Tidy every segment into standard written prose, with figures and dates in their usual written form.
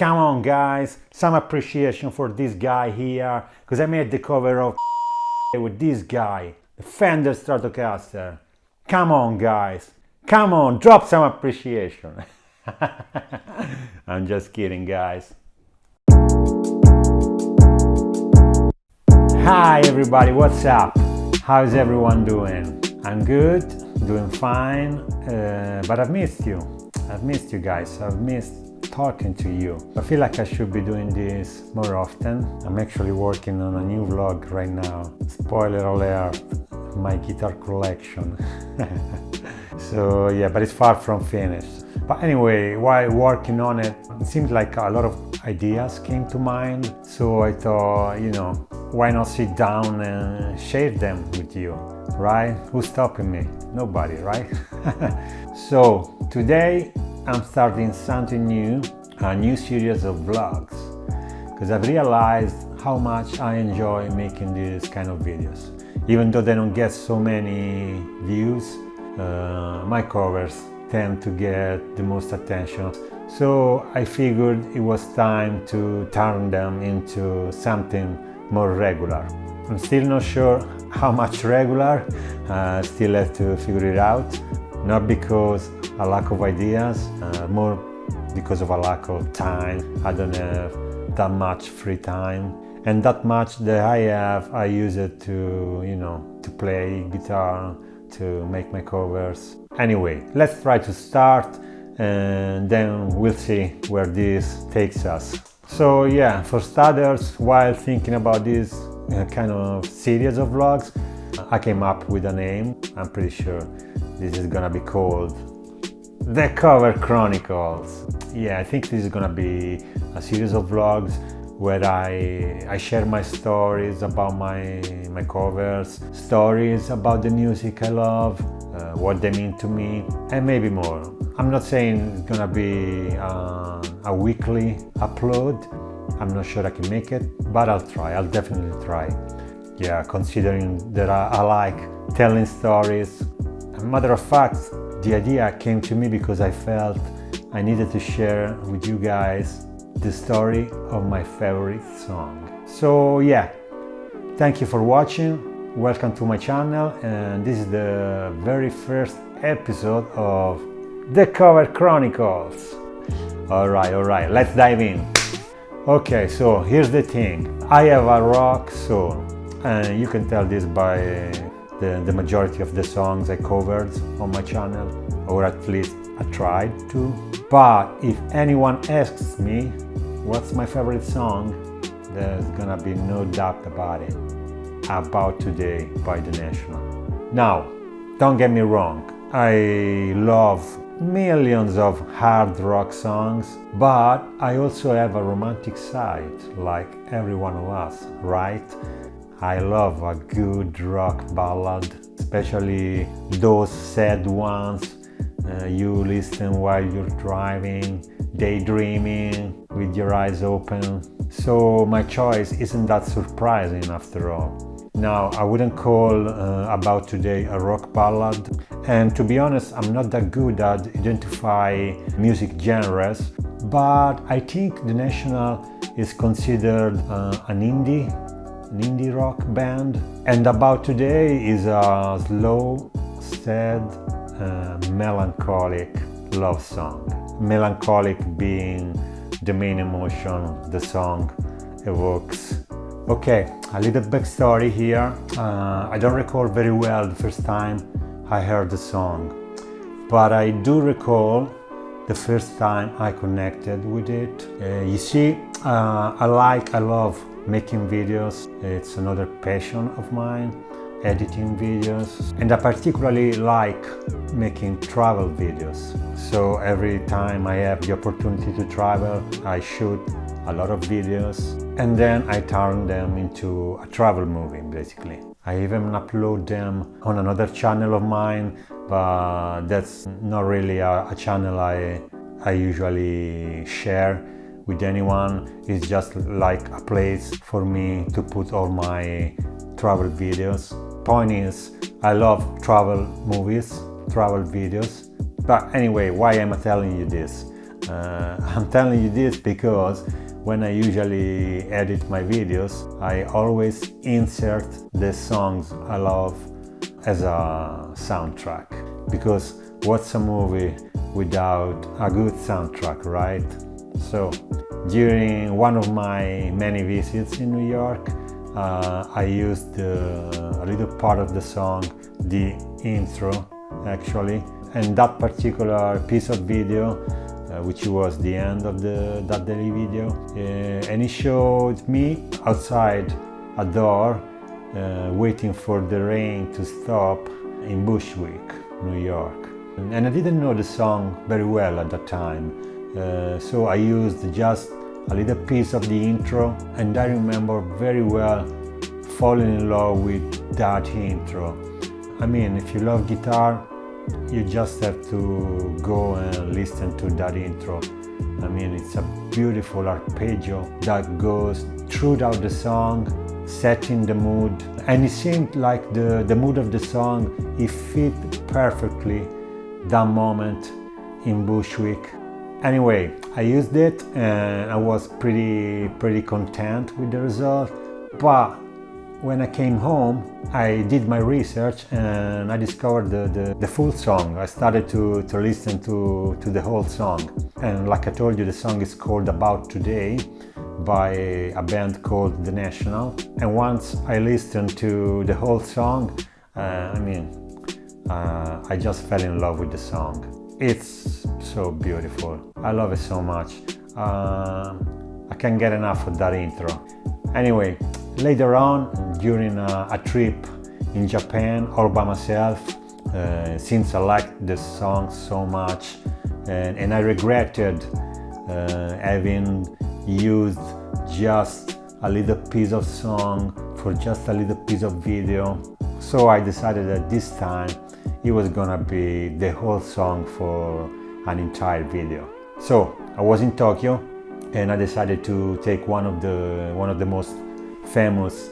Come on guys, some appreciation for this guy here, because I made the cover of with this guy, the Fender Stratocaster. Come on guys, come on, drop some appreciation. I'm just kidding guys. Hi everybody, what's up? How's everyone doing? I'm good, doing fine, but I've missed you. I've missed you guys, I've missed talking to you. I feel like I should be doing this more often. I'm actually working on a new vlog right now. Spoiler alert, my guitar collection. So yeah, but it's far from finished. But anyway, while working on it, it seems like a lot of ideas came to mind. So I thought, why not sit down and share them with you, right? Who's stopping me? Nobody, right? So today I'm starting something new, a new series of vlogs, because I've realized how much I enjoy making these kind of videos. Even though they don't get so many views, my covers tend to get the most attention. So I figured it was time to turn them into something more regular. I'm still not sure how much regular, still have to figure it out. Not because a lack of ideas, more because of a lack of time. I don't have that much free time, and that much that I have, I use it to play guitar, to make my covers. Anyway, let's try to start, and then we'll see where this takes us. So yeah, for starters, while thinking about this kind of series of vlogs, I came up with a name. I'm pretty sure this is gonna be called The Cover Chronicles. Yeah, I think this is gonna be a series of vlogs where I share my stories about my covers, stories about the music I love, what they mean to me, and maybe more. I'm not saying it's gonna be a weekly upload. I'm not sure I can make it, but I'll try. I'll definitely try. Yeah, considering that I like telling stories. As a matter of fact, the idea came to me because I felt I needed to share with you guys the story of my favorite song. So yeah, thank you for watching. Welcome to my channel, and this is the very first episode of The Cover Chronicles. All right, let's dive in. Okay, so here's the thing. I have a rock soul, and you can tell this by the majority of the songs I covered on my channel, or at least I tried to. But if anyone asks me what's my favorite song, there's gonna be no doubt about it. About Today by The National. Now, don't get me wrong, I love millions of hard rock songs, but I also have a romantic side, like every one of us, right? I love a good rock ballad, especially those sad ones you listen while you're driving, daydreaming, with your eyes open. So my choice isn't that surprising after all. Now, I wouldn't call About Today a rock ballad, and to be honest, I'm not that good at identify music genres, but I think The National is considered an indie rock band, and About Today is a slow, sad, melancholic love song. Melancholic being the main emotion the song evokes. Okay, a little backstory here. I don't recall very well the first time I heard the song, but I do recall the first time I connected with it. You see, I love making videos. It's another passion of mine, editing videos, and I particularly like making travel videos. So every time I have the opportunity to travel, I shoot a lot of videos, and then I turn them into a travel movie, basically. I even upload them on another channel of mine, but that's not really a channel I usually share with anyone. It's just like a place for me to put all my travel videos. Point is, I love travel movies, travel videos. But anyway, why am I telling you this? I'm telling you this because when I usually edit my videos, I always insert the songs I love as a soundtrack. Because what's a movie without a good soundtrack, right? So during one of my many visits in New York, I used a little part of the song, the intro actually, and that particular piece of video, which was the end of that daily video, and it showed me outside a door waiting for the rain to stop in Bushwick, New York. And I didn't know the song very well at that time, so I used just a little piece of the intro, and I remember very well falling in love with that intro. I mean, if you love guitar, you just have to go and listen to that intro. I mean, it's a beautiful arpeggio that goes throughout the song, setting the mood, and it seemed like the mood of the song, it fit perfectly that moment in Bushwick. Anyway, I used it and I was pretty content with the result, but when I came home, I did my research and I discovered the full song. I started to listen to the whole song. And like I told you, the song is called About Today by a band called The National. And once I listened to the whole song, I just fell in love with the song. It's so beautiful. I love it so much. I can't get enough of that intro. Anyway, later on, during a trip in Japan all by myself, since I liked the song so much and I regretted having used just a little piece of song for just a little piece of video, so I decided that this time it was gonna be the whole song for an entire video. So I was in Tokyo and I decided to take one of the most famous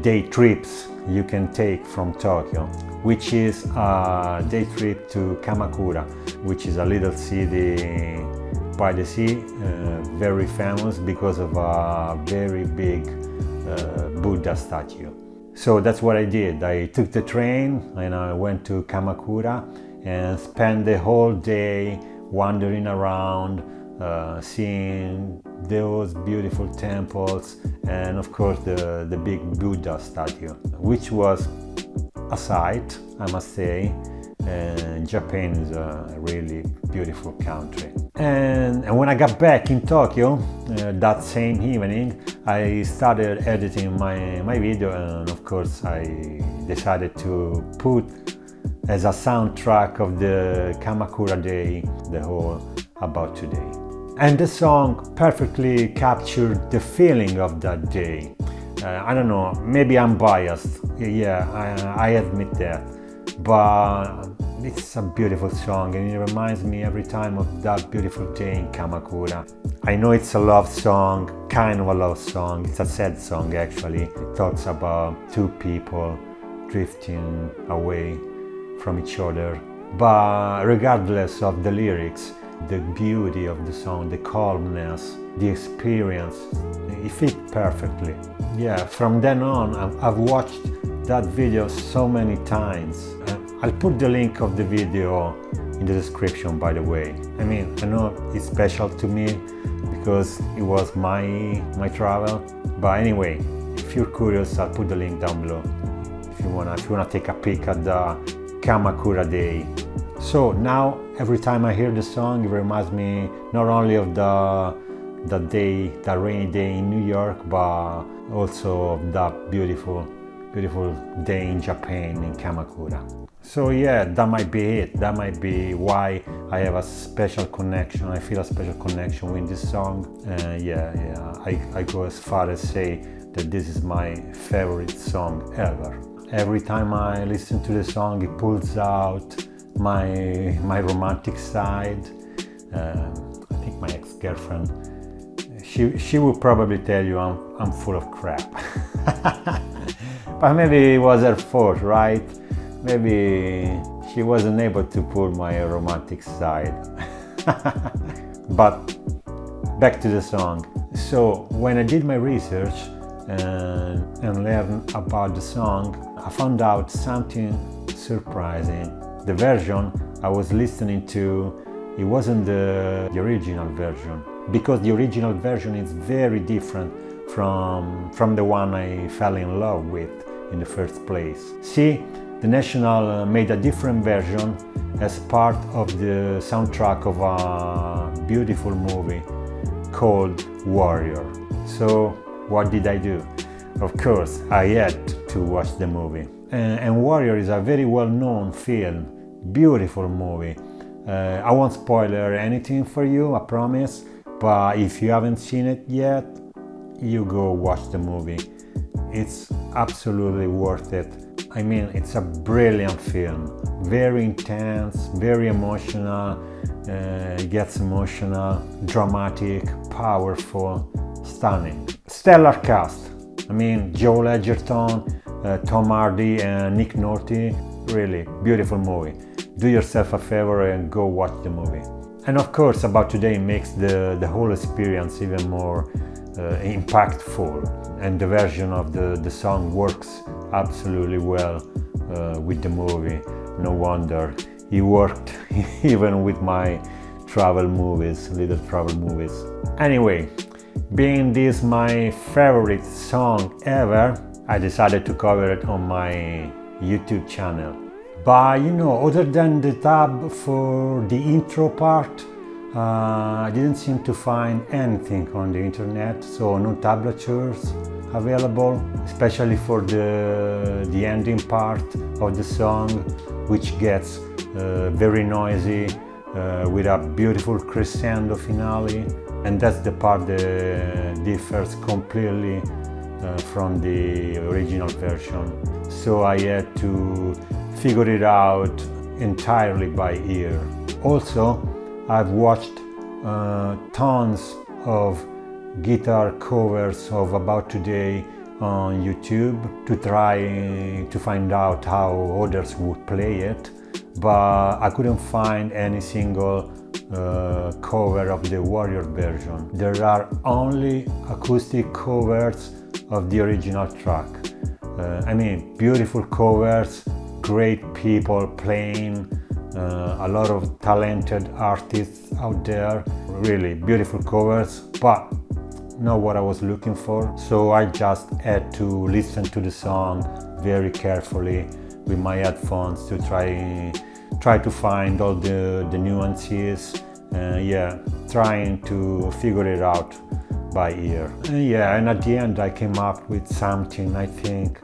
day trips you can take from Tokyo, which is a day trip to Kamakura, which is a little city by the sea, very famous because of a very big Buddha statue. So that's what I did. I took the train and I went to Kamakura and spent the whole day wandering around, seeing those beautiful temples and of course the big Buddha statue, which was a sight, I must say. Japan is a really beautiful country. And when I got back in Tokyo, that same evening, I started editing my video, and of course I decided to put as a soundtrack of the Kamakura Day, the whole About Today. And the song perfectly captured the feeling of that day. I don't know, maybe I'm biased, yeah, I admit that, but it's a beautiful song and it reminds me every time of that beautiful day in Kamakura. I know it's a love song, kind of a love song, it's a sad song actually. It talks about two people drifting away from each other, but regardless of the lyrics, the beauty of the song, the calmness, the experience, it fit perfectly. Yeah, from then on, I've watched that video so many times. I'll put the link of the video in the description, by the way. I mean, I know it's special to me because it was my travel. But anyway, if you're curious, I'll put the link down below if you wanna take a peek at the Kamakura Day. So now, every time I hear the song, it reminds me not only of that day, that rainy day in New York, but also of that beautiful day in Japan, in Kamakura. So yeah, that might be it. That might be why I have a special connection. I feel a special connection with this song. I go as far as say that this is my favorite song ever. Every time I listen to the song, it pulls out my romantic side. I think my ex-girlfriend, she will probably tell you I'm full of crap. But maybe it was her fault, right? Maybe she wasn't able to pull my romantic side. But back to the song. So when I did my research and learned about the song, I found out something surprising. The version I was listening to, it wasn't the original version, because the original version is very different from the one I fell in love with in the first place. See, the National made a different version as part of the soundtrack of a beautiful movie called Warrior. So what did I do? Of course, I had to watch the movie. And Warrior is a very well-known film, beautiful movie. I won't spoiler anything for you, I promise, but if you haven't seen it yet, you go watch the movie. It's absolutely worth it. I mean, it's a brilliant film, very intense, very emotional, gets emotional, dramatic, powerful, stunning. Stellar cast. I mean, Joel Edgerton, Tom Hardy and Nick Nolte, really beautiful movie. Do yourself a favor and go watch the movie. And of course, About Today makes the whole experience even more impactful, and the version of the song works absolutely well with the movie. No wonder it worked even with my travel movies, little travel movies. Anyway, being this my favorite song ever, I decided to cover it on my YouTube channel. But you know, other than the tab for the intro part, I didn't seem to find anything on the internet, so no tablatures available, especially for the ending part of the song, which gets very noisy with a beautiful crescendo finale, and that's the part that differs completely from the original version. So I had to figure it out entirely by ear. Also, I've watched tons of guitar covers of About Today on YouTube to try to find out how others would play it, but I couldn't find any single cover of the Warrior version. There are only acoustic covers of the original track. I mean, beautiful covers, great people playing, a lot of talented artists out there, really beautiful covers, but not what I was looking for. So I just had to listen to the song very carefully with my headphones to try to find all the nuances, trying to figure it out by ear. And at the end I came up with something I think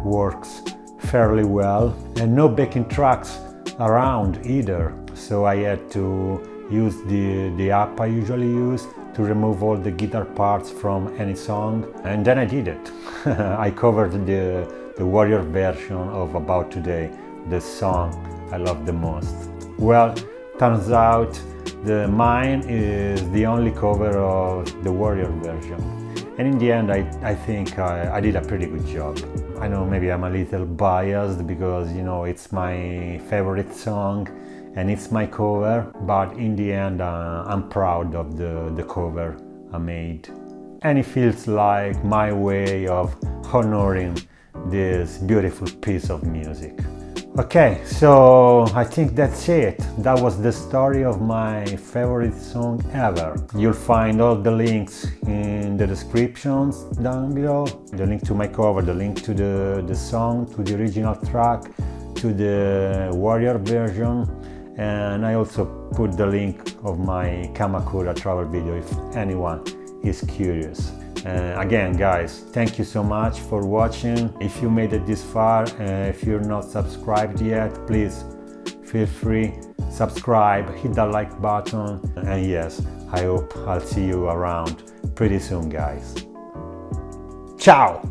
works fairly well, and no backing tracks around either, so I had to use the app I usually use to remove all the guitar parts from any song, and then I did it. I covered the Warrior version of About Today, the song I love the most. Well, turns out mine is the only cover of the Warrior version, and in the end I think I did a pretty good job. I know maybe I'm a little biased because, you know, it's my favorite song and it's my cover, but in the end I'm proud of the cover I made. And it feels like my way of honoring this beautiful piece of music. Okay, so I think that's it. That was the story of my favorite song ever. You'll find all the links in the descriptions down below. The link to my cover, the link to the song, to the original track, to the Warrior version, and I also put the link of my Kamakura travel video if anyone is curious. Again, guys, thank you so much for watching. If you made it this far, if you're not subscribed yet, please feel free, subscribe, hit that like button, and yes, I hope I'll see you around pretty soon, guys. Ciao!